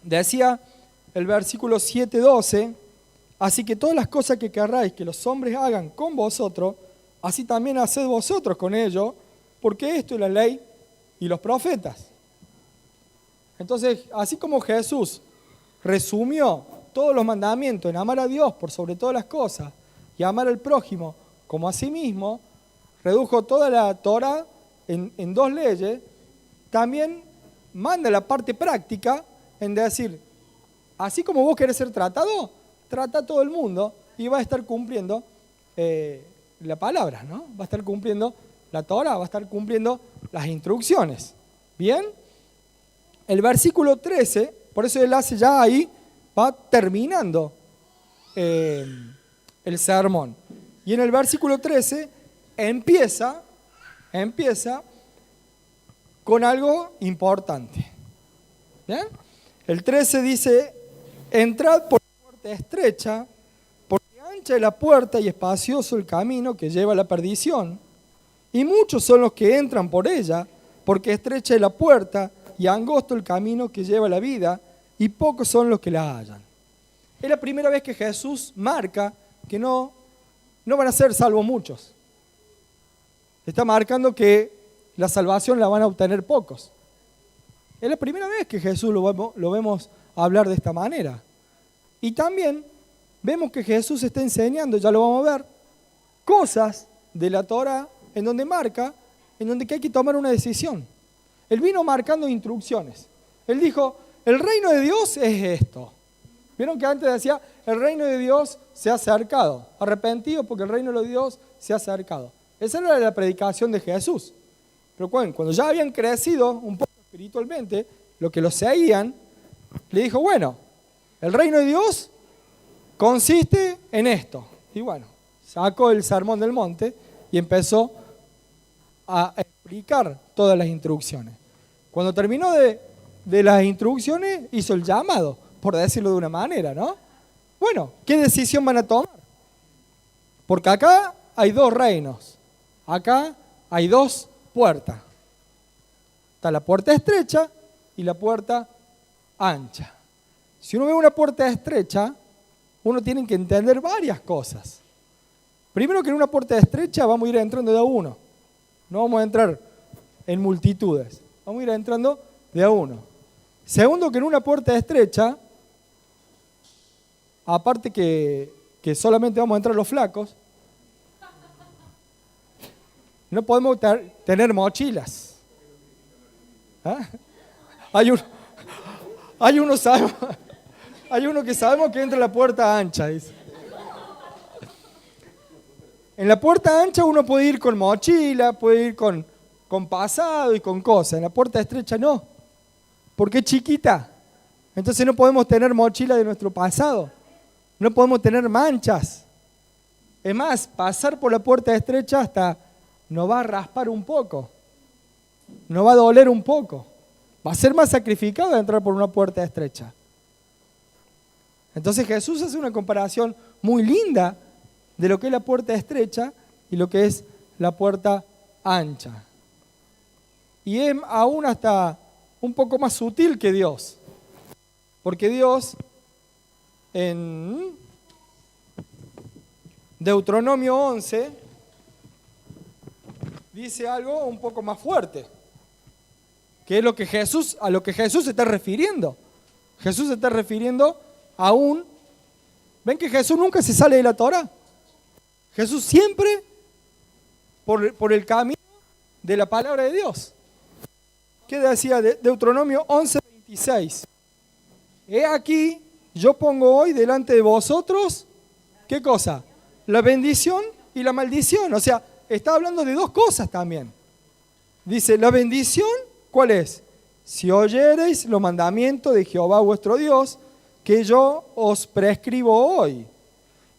Decía el versículo 7:12: así que todas las cosas que querráis que los hombres hagan con vosotros, así también haced vosotros con ellos, porque esto es la ley y los profetas. Entonces, así como Jesús resumió todos los mandamientos en amar a Dios por sobre todas las cosas y amar al prójimo como a sí mismo, redujo toda la Torá en 2 leyes, también manda la parte práctica en decir: así como vos querés ser tratado, trata a todo el mundo y va a estar cumpliendo la palabra, ¿no? Va a estar cumpliendo la Torá, va a estar cumpliendo las instrucciones. ¿Bien? El versículo 13, por eso él hace ya ahí, va terminando el sermón. Y en el versículo 13 empieza con algo importante. ¿Bien? El 13 dice: entrad por la puerta estrecha, porque ancha es la puerta y espacioso el camino que lleva a la perdición, y muchos son los que entran por ella, porque estrecha es la puerta y angosto el camino que lleva a la vida, y pocos son los que la hallan. Es la primera vez que Jesús marca que no van a ser salvos muchos. Está marcando que la salvación la van a obtener pocos. Es la primera vez que Jesús lo vemos hablar de esta manera. Y también vemos que Jesús está enseñando, ya lo vamos a ver, cosas de la Torá en donde marca, en donde hay que tomar una decisión. Él vino marcando instrucciones. Él dijo: el reino de Dios es esto. Vieron que antes decía: el reino de Dios se ha acercado. Arrepentido porque el reino de Dios se ha acercado. Esa era la predicación de Jesús. Pero cuando ya habían crecido un poco espiritualmente, lo que los seguían, le dijo: bueno, el reino de Dios consiste en esto. Y bueno, sacó el Sermón del Monte y empezó a explicar todas las instrucciones. Cuando terminó de las instrucciones, hizo el llamado, por decirlo de una manera, ¿no? Bueno, ¿qué decisión van a tomar? Porque acá hay dos reinos, acá hay dos puertas. Está la puerta estrecha y la puerta ancha. Si uno ve una puerta estrecha, uno tiene que entender varias cosas. Primero, que en una puerta estrecha vamos a ir entrando de a uno. No vamos a entrar en multitudes. Vamos a ir entrando de a uno. Segundo, que en una puerta estrecha, aparte que solamente vamos a entrar los flacos, no podemos tener mochilas. ¿Ah? Hay uno que sabemos que entra en la puerta ancha, dice. En la puerta ancha uno puede ir con mochila, puede ir con pasado y con cosas. En la puerta estrecha no, porque es chiquita. Entonces no podemos tener mochila de nuestro pasado. No podemos tener manchas. Es más, pasar por la puerta estrecha hasta nos va a raspar un poco. Nos va a doler un poco. Va a ser más sacrificado de entrar por una puerta estrecha. Entonces Jesús hace una comparación muy linda de lo que es la puerta estrecha y lo que es la puerta ancha. Y es aún hasta un poco más sutil que Dios. Porque Dios, en Deuteronomio 11, dice algo un poco más fuerte, que es a lo que Jesús se está refiriendo. Jesús se está refiriendo aún. ¿Ven que Jesús nunca se sale de la Torá? Jesús siempre por el camino de la palabra de Dios. ¿Qué decía Deuteronomio 11:26? He aquí, yo pongo hoy delante de vosotros, ¿qué cosa? La bendición y la maldición. O sea, está hablando de dos cosas también. Dice, la bendición, ¿cuál es? Si oyereis los mandamientos de Jehová vuestro Dios, que yo os prescribo hoy.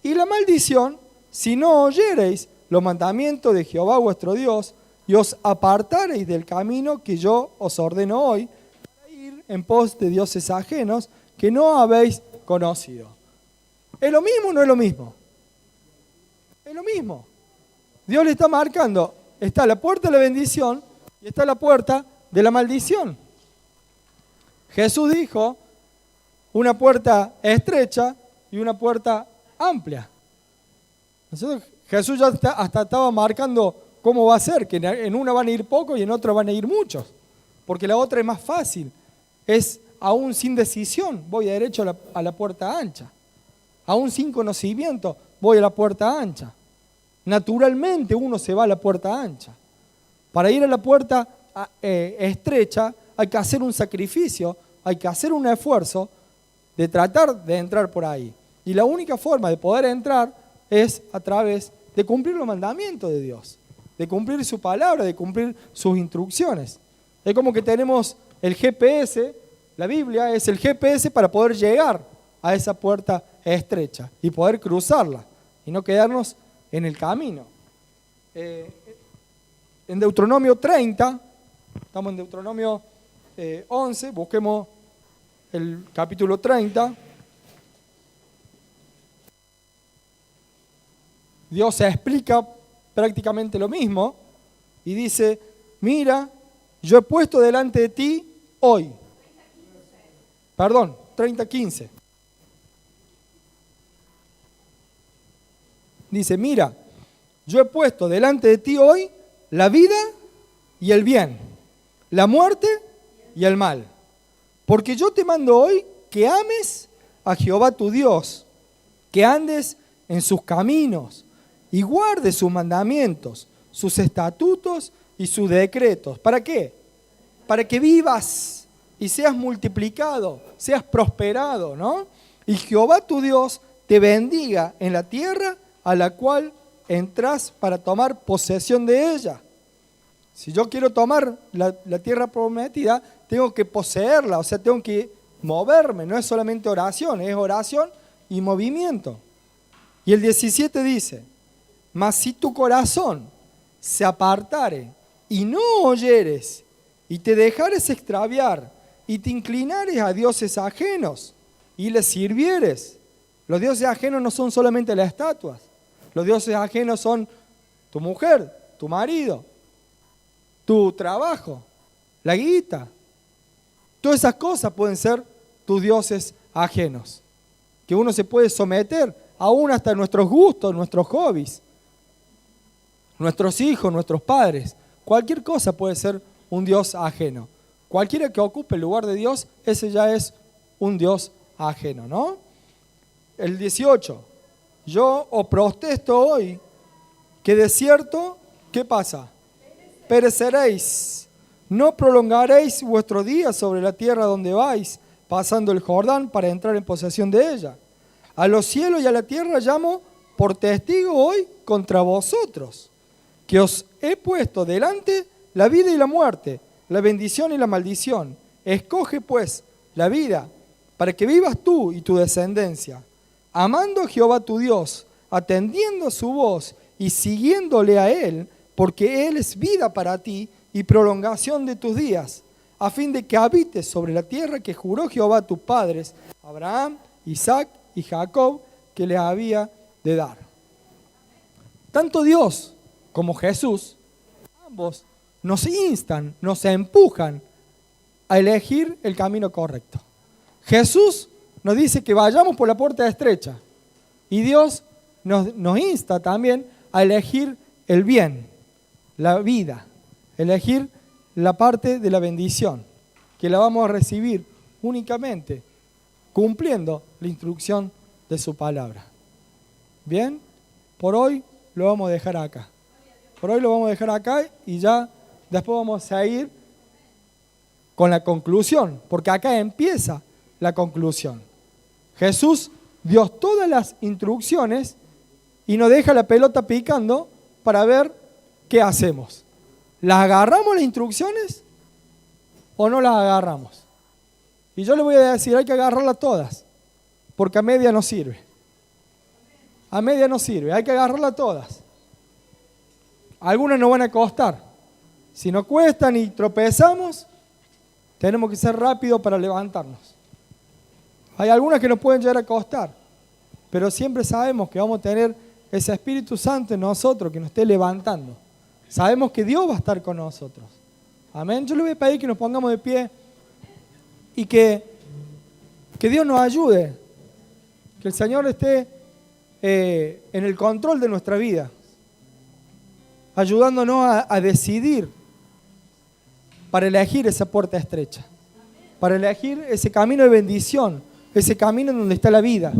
Y la maldición, si no oyereis los mandamientos de Jehová vuestro Dios, y os apartareis del camino que yo os ordeno hoy, para ir en pos de dioses ajenos que no habéis conocido. ¿Es lo mismo o no es lo mismo? Es lo mismo. Dios le está marcando, está la puerta de la bendición y está la puerta de la maldición. Jesús dijo, una puerta estrecha y una puerta amplia. Entonces, Jesús ya hasta estaba marcando cómo va a ser, que en una van a ir pocos y en otra van a ir muchos, porque la otra es más fácil, es aún sin decisión, voy derecho a la puerta ancha, aún sin conocimiento, voy a la puerta ancha. Naturalmente uno se va a la puerta ancha. Para ir a la puerta estrecha hay que hacer un sacrificio, hay que hacer un esfuerzo de tratar de entrar por ahí. Y la única forma de poder entrar es a través de cumplir los mandamientos de Dios, de cumplir su palabra, de cumplir sus instrucciones. Es como que tenemos el GPS, la Biblia es el GPS para poder llegar a esa puerta estrecha y poder cruzarla y no quedarnos en el camino. En Deuteronomio 30, estamos en Deuteronomio 11, busquemos el capítulo 30. Dios explica prácticamente lo mismo y dice, mira, yo he puesto delante de ti hoy. Perdón, 30:15. Dice, mira, yo he puesto delante de ti hoy la vida y el bien, la muerte y el mal. Porque yo te mando hoy que ames a Jehová tu Dios, que andes en sus caminos y guardes sus mandamientos, sus estatutos y sus decretos. ¿Para qué? Para que vivas y seas multiplicado, seas prosperado, ¿no? Y Jehová tu Dios te bendiga en la tierra a la cual entras para tomar posesión de ella. Si yo quiero tomar la tierra prometida, tengo que poseerla, o sea, tengo que moverme, no es solamente oración, es oración y movimiento. Y el 17 dice, Mas si tu corazón se apartare y no oyeres, y te dejares extraviar, y te inclinares a dioses ajenos, y les sirvieres. Los dioses ajenos no son solamente las estatuas. Los dioses ajenos son tu mujer, tu marido, tu trabajo, la guita. Todas esas cosas pueden ser tus dioses ajenos, que uno se puede someter aún hasta nuestros gustos, nuestros hobbies, nuestros hijos, nuestros padres. Cualquier cosa puede ser un dios ajeno. Cualquiera que ocupe el lugar de Dios, ese ya es un dios ajeno, ¿no? El 18. Yo os protesto hoy que de cierto, ¿qué pasa? Pereceréis. No prolongaréis vuestros días sobre la tierra donde vais, pasando el Jordán para entrar en posesión de ella. A los cielos y a la tierra llamo por testigo hoy contra vosotros, que os he puesto delante la vida y la muerte, la bendición y la maldición. Escoge pues la vida para que vivas tú y tu descendencia, amando a Jehová tu Dios, atendiendo a su voz y siguiéndole a Él, porque Él es vida para ti y prolongación de tus días, a fin de que habites sobre la tierra que juró Jehová a tus padres, Abraham, Isaac y Jacob, que les había de dar. Tanto Dios como Jesús, ambos nos instan, nos empujan a elegir el camino correcto. Jesús nos dice que vayamos por la puerta estrecha y Dios nos insta también a elegir el bien, la vida, elegir la parte de la bendición, que la vamos a recibir únicamente cumpliendo la instrucción de su palabra. Bien, por hoy lo vamos a dejar acá. Por hoy lo vamos a dejar acá y ya después vamos a ir con la conclusión, porque acá empieza la conclusión. Jesús dio todas las instrucciones y nos deja la pelota picando para ver qué hacemos. ¿Las agarramos las instrucciones o no las agarramos? Y yo le voy a decir, hay que agarrarlas todas, porque a media no sirve. A media no sirve, hay que agarrarlas todas. Algunas nos van a costar. Si nos cuestan y tropezamos, tenemos que ser rápidos para levantarnos. Hay algunas que nos pueden llegar a costar, pero siempre sabemos que vamos a tener ese Espíritu Santo en nosotros que nos esté levantando. Sabemos que Dios va a estar con nosotros. Amén. Yo le voy a pedir que nos pongamos de pie y que Dios nos ayude, que el Señor esté en el control de nuestra vida, ayudándonos a decidir para elegir esa puerta estrecha, para elegir ese camino de bendición, ese camino en donde está la vida.